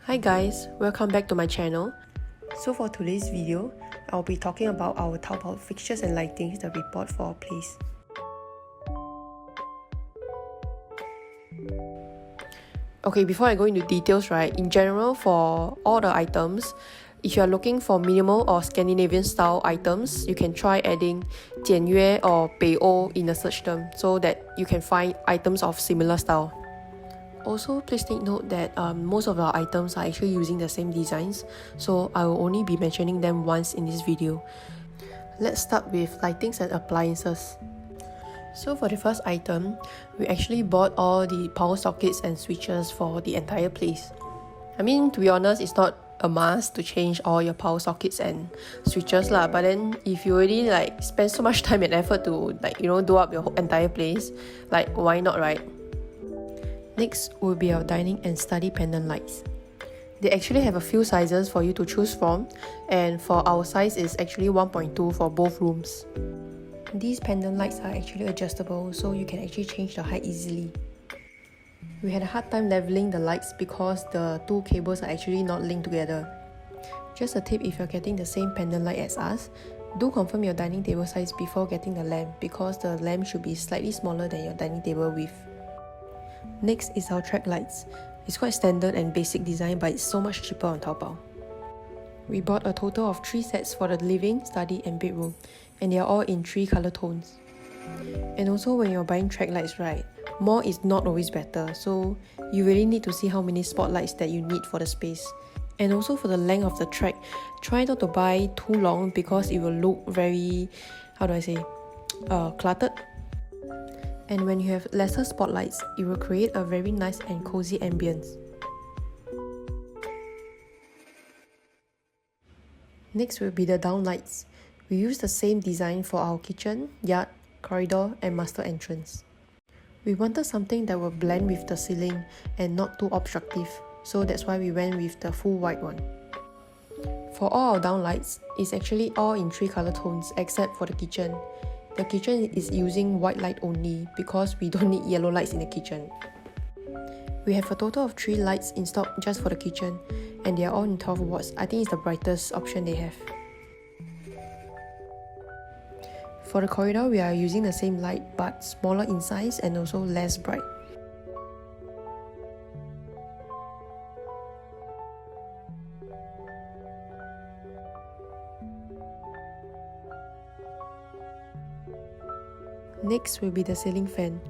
Hi guys, welcome back to my channel. So for today's video, I'll be talking about our Taobao fixtures and lightings that we bought for our place. Okay, before I go into details, right, in general for all the items, if you are looking for minimal or Scandinavian style items, you can try adding 简约 or 北欧 in the search term so that you can find items of similar style. Also, please take note that most of our items are actually using the same designs, so I will only be mentioning them once in this video. Let's start with lightings and appliances. So for the first item, we actually bought all the power sockets and switches for the entire place. I mean, to be honest, it's not a must to change all your power sockets and switches lah, but then if you already spend so much time and effort to do up your whole entire place, why not, right? Next will be our dining and study pendant lights. They actually have a few sizes for you to choose from, and for our size is actually 1.2 for both rooms. These pendant lights are actually adjustable, so you can actually change the height easily. We had a hard time leveling the lights because the two cables are actually not linked together. Just a tip, if you're getting the same pendant light as us, do confirm your dining table size before getting the lamp, because the lamp should be slightly smaller than your dining table width. Next is our track lights. It's quite standard and basic design, but it's so much cheaper on Taobao. We bought a total of 3 sets for the living, study and bedroom, and they are all in 3 color tones. And also when you're buying track lights, right, more is not always better, so you really need to see how many spotlights that you need for the space. And also for the length of the track, try not to buy too long because it will look very, cluttered. And when you have lesser spotlights, it will create a very nice and cozy ambience. Next will be the downlights. We use the same design for our kitchen, yard, corridor and master entrance. We wanted something that will blend with the ceiling and not too obstructive, so that's why we went with the full white one. For all our downlights, it's actually all in 3 color tones except for the kitchen. The kitchen is using white light only because we don't need yellow lights in the kitchen. We have a total of 3 lights installed just for the kitchen, and they are all in 12 watts. I think it's the brightest option they have. For the corridor, we are using the same light but smaller in size and also less bright. Next will be the ceiling fan.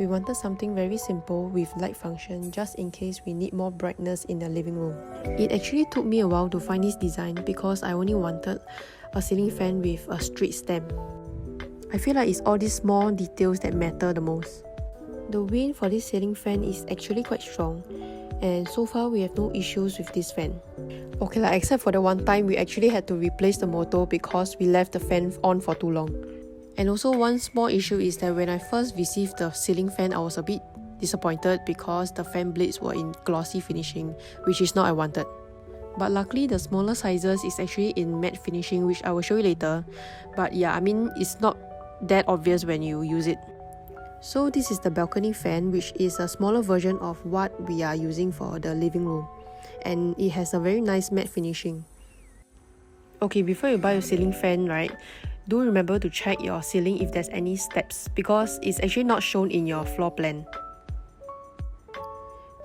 We wanted something very simple with light function just in case we need more brightness in the living room. It actually took me a while to find this design because I only wanted a ceiling fan with a straight stem. I feel like it's all these small details that matter the most. The wind for this ceiling fan is actually quite strong, and so far we have no issues with this fan. Okay, except for the one time we actually had to replace the motor because we left the fan on for too long. And also one small issue is that when I first received the ceiling fan, I was a bit disappointed because the fan blades were in glossy finishing, which is not what I wanted. But luckily the smaller sizes is actually in matte finishing, which I will show you later. But yeah, I mean, it's not that obvious when you use it. So this is the balcony fan, which is a smaller version of what we are using for the living room. And it has a very nice matte finishing. Okay, before you buy your ceiling fan, right, do remember to check your ceiling if there's any steps because it's actually not shown in your floor plan.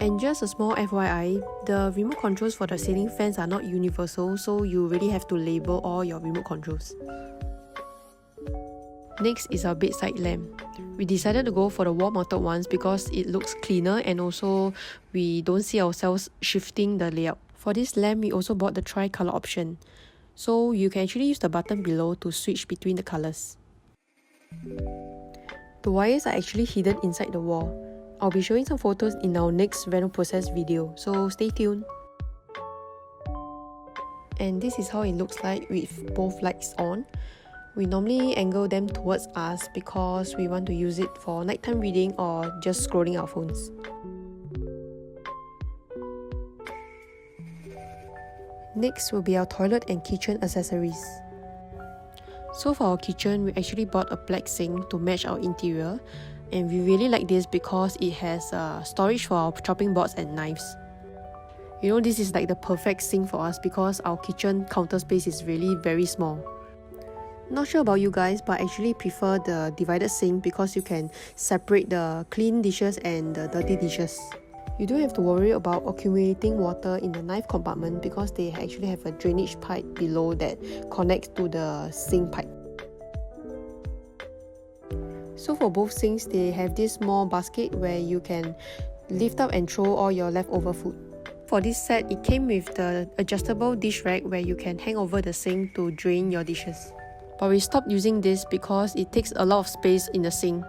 And just a small FYI, the remote controls for the ceiling fans are not universal, so you really have to label all your remote controls. Next is our bedside lamp. We decided to go for the wall-mounted ones because it looks cleaner and also we don't see ourselves shifting the layout. For this lamp, we also bought the tri-color option. So you can actually use the button below to switch between the colors. The wires are actually hidden inside the wall. I'll be showing some photos in our next reno process video, so stay tuned. And this is how it looks like with both lights on. We normally angle them towards us because we want to use it for nighttime reading or just scrolling our phones. Next will be our toilet and kitchen accessories. So for our kitchen, we actually bought a black sink to match our interior, and we really like this because it has storage for our chopping boards and knives. You know, this is like the perfect sink for us because our kitchen counter space is really very small. Not sure about you guys, but I actually prefer the divided sink because you can separate the clean dishes and the dirty dishes. You don't have to worry about accumulating water in the knife compartment because they actually have a drainage pipe below that connects to the sink pipe. So for both sinks, they have this small basket where you can lift up and throw all your leftover food. For this set, it came with the adjustable dish rack where you can hang over the sink to drain your dishes. But we stopped using this because it takes a lot of space in the sink.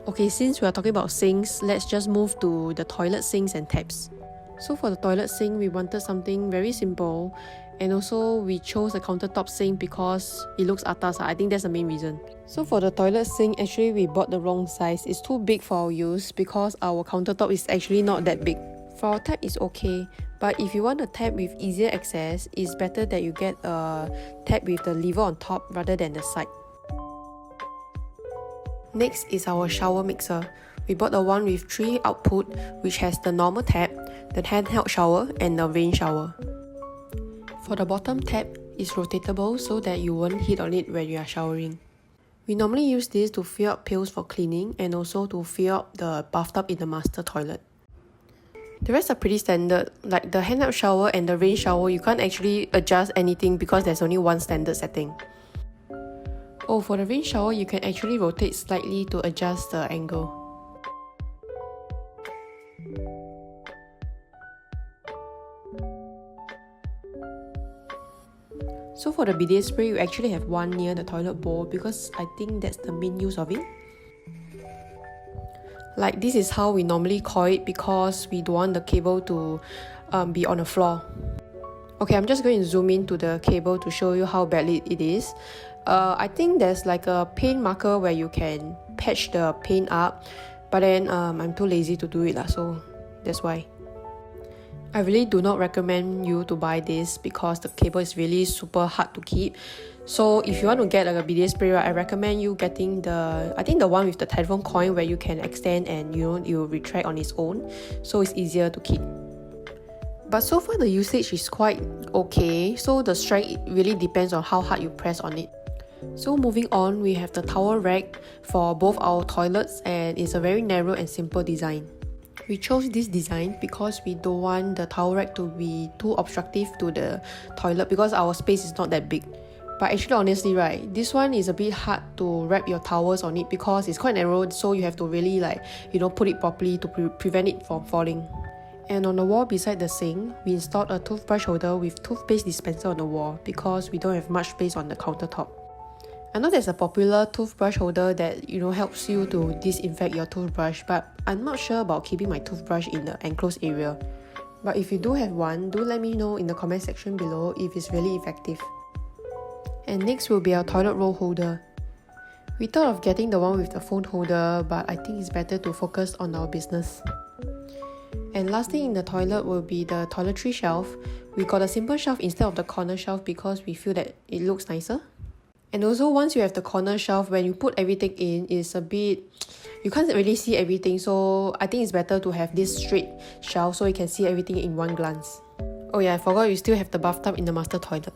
Okay, since we are talking about sinks, let's just move to the toilet sinks and taps. So for the toilet sink, we wanted something very simple, and also we chose a countertop sink because it looks atas. I think that's the main reason. So for the toilet sink, actually we bought the wrong size. It's too big for our use because our countertop is actually not that big. For our tap, it's okay, but if you want a tap with easier access, it's better that you get a tap with the lever on top rather than the side. Next is our shower mixer. We bought the one with 3 output, which has the normal tap, the handheld shower, and the rain shower. For the bottom tap, it's rotatable so that you won't hit on it when you are showering. We normally use this to fill up pails for cleaning and also to fill up the bathtub in the master toilet. The rest are pretty standard, like the handheld shower and the rain shower. You can't actually adjust anything because there's only one standard setting. Oh, for the rain shower, you can actually rotate slightly to adjust the angle. So for the bidet spray, you actually have one near the toilet bowl because I think that's the main use of it. Like, this is how we normally coil it because we don't want the cable to be on the floor. Okay, I'm just going to zoom in to the cable to show you how badly it is. I think there's like a paint marker where you can patch the paint up, but then I'm too lazy to do it, so that's why. I really do not recommend you to buy this because the cable is really super hard to keep. So if you want to get like a bidet spray, I recommend you getting the one with the telephone coin where you can extend and you retract on its own, so it's easier to keep. But so far the usage is quite okay, so the strength really depends on how hard you press on it. So moving on, we have the towel rack for both our toilets, and it's a very narrow and simple design. We chose this design because we don't want the towel rack to be too obstructive to the toilet because our space is not that big. But actually, honestly, right, this one is a bit hard to wrap your towels on it because it's quite narrow, so you have to really put it properly to prevent it from falling. And on the wall beside the sink, we installed a toothbrush holder with toothpaste dispenser on the wall because we don't have much space on the countertop. I know there's a popular toothbrush holder that helps you to disinfect your toothbrush, but I'm not sure about keeping my toothbrush in the enclosed area. But if you do have one, do let me know in the comment section below if it's really effective. And next will be our toilet roll holder. We thought of getting the one with the phone holder, but I think it's better to focus on our business. And lastly in the toilet will be the toiletry shelf. We got a simple shelf instead of the corner shelf because we feel that it looks nicer. And also, once you have the corner shelf, when you put everything in, it's a bit, you can't really see everything, so I think it's better to have this straight shelf so you can see everything in one glance. Oh yeah, I forgot you still have the bathtub in the master toilet.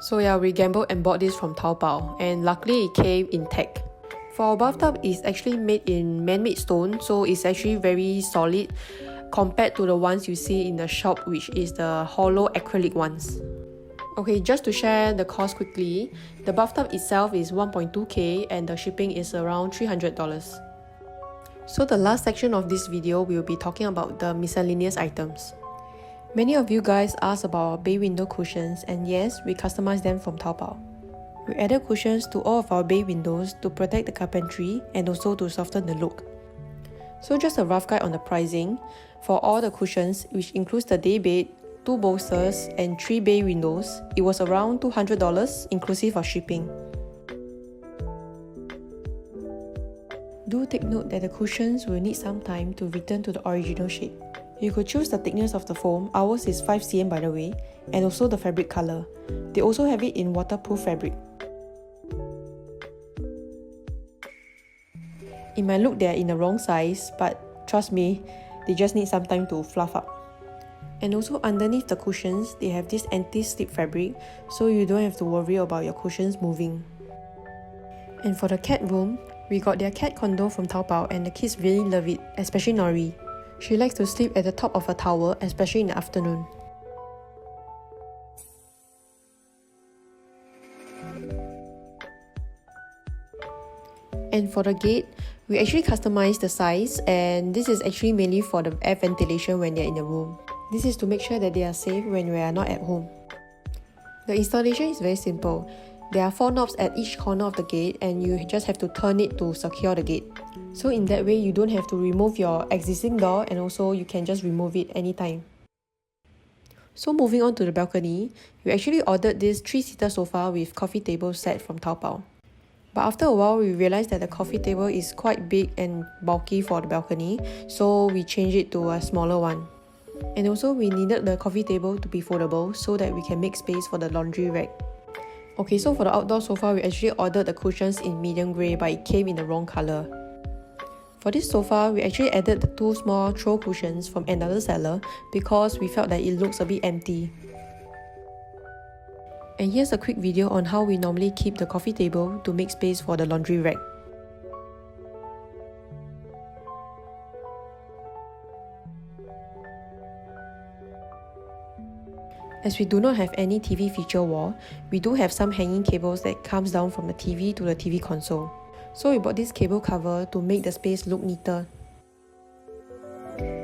So yeah, we gambled and bought this from Taobao, and luckily it came intact. For our bathtub, it's actually made in man-made stone, so it's actually very solid compared to the ones you see in the shop, which is the hollow acrylic ones. Okay, just to share the cost quickly, the bathtub itself is 1.2k and the shipping is around $300. So the last section of this video, we'll be talking about the miscellaneous items. Many of you guys asked about bay window cushions, and yes, we customized them from Taobao. We added cushions to all of our bay windows to protect the carpentry and also to soften the look. So just a rough guide on the pricing. For all the cushions, which includes the day bed, 2 bolsters and 3 bay windows, it was around $200 inclusive of shipping. Do take note that the cushions will need some time to return to the original shape. You could choose the thickness of the foam, ours is 5 cm by the way, and also the fabric color. They also have it in waterproof fabric. It might look they are in the wrong size, but trust me, they just need some time to fluff up. And also underneath the cushions, they have this anti-slip fabric, so you don't have to worry about your cushions moving. And for the cat room, we got their cat condo from Taobao and the kids really love it, especially Nori. She likes to sleep at the top of her tower, especially in the afternoon. And for the gate, we actually customized the size, and this is actually mainly for the air ventilation when they're in the room. This is to make sure that they are safe when we are not at home. The installation is very simple. There are 4 knobs at each corner of the gate and you just have to turn it to secure the gate. So in that way, you don't have to remove your existing door, and also you can just remove it anytime. So moving on to the balcony, we actually ordered this 3-seater sofa with coffee table set from Taobao. But after a while, we realized that the coffee table is quite big and bulky for the balcony, so we changed it to a smaller one. And also we needed the coffee table to be foldable so that we can make space for the laundry rack. Okay, so for the outdoor sofa, we actually ordered the cushions in medium grey, but it came in the wrong colour. For this sofa, we actually added the 2 small throw cushions from another seller because we felt that it looks a bit empty. And here's a quick video on how we normally keep the coffee table to make space for the laundry rack. As we do not have any TV feature wall, we do have some hanging cables that comes down from the TV to the TV console. So we bought this cable cover to make the space look neater.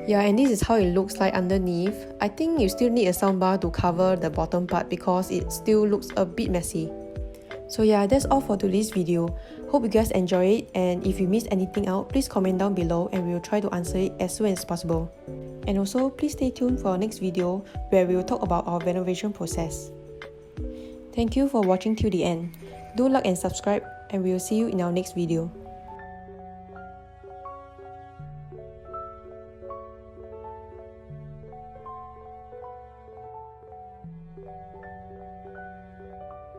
Yeah, and this is how it looks like underneath. I think you still need a soundbar to cover the bottom part because it still looks a bit messy. So yeah, that's all for today's video. Hope you guys enjoy it, and if you missed anything out, please comment down below and we will try to answer it as soon as possible. And also, please stay tuned for our next video where we will talk about our renovation process. Thank you for watching till the end. Do like and subscribe, and we will see you in our next video.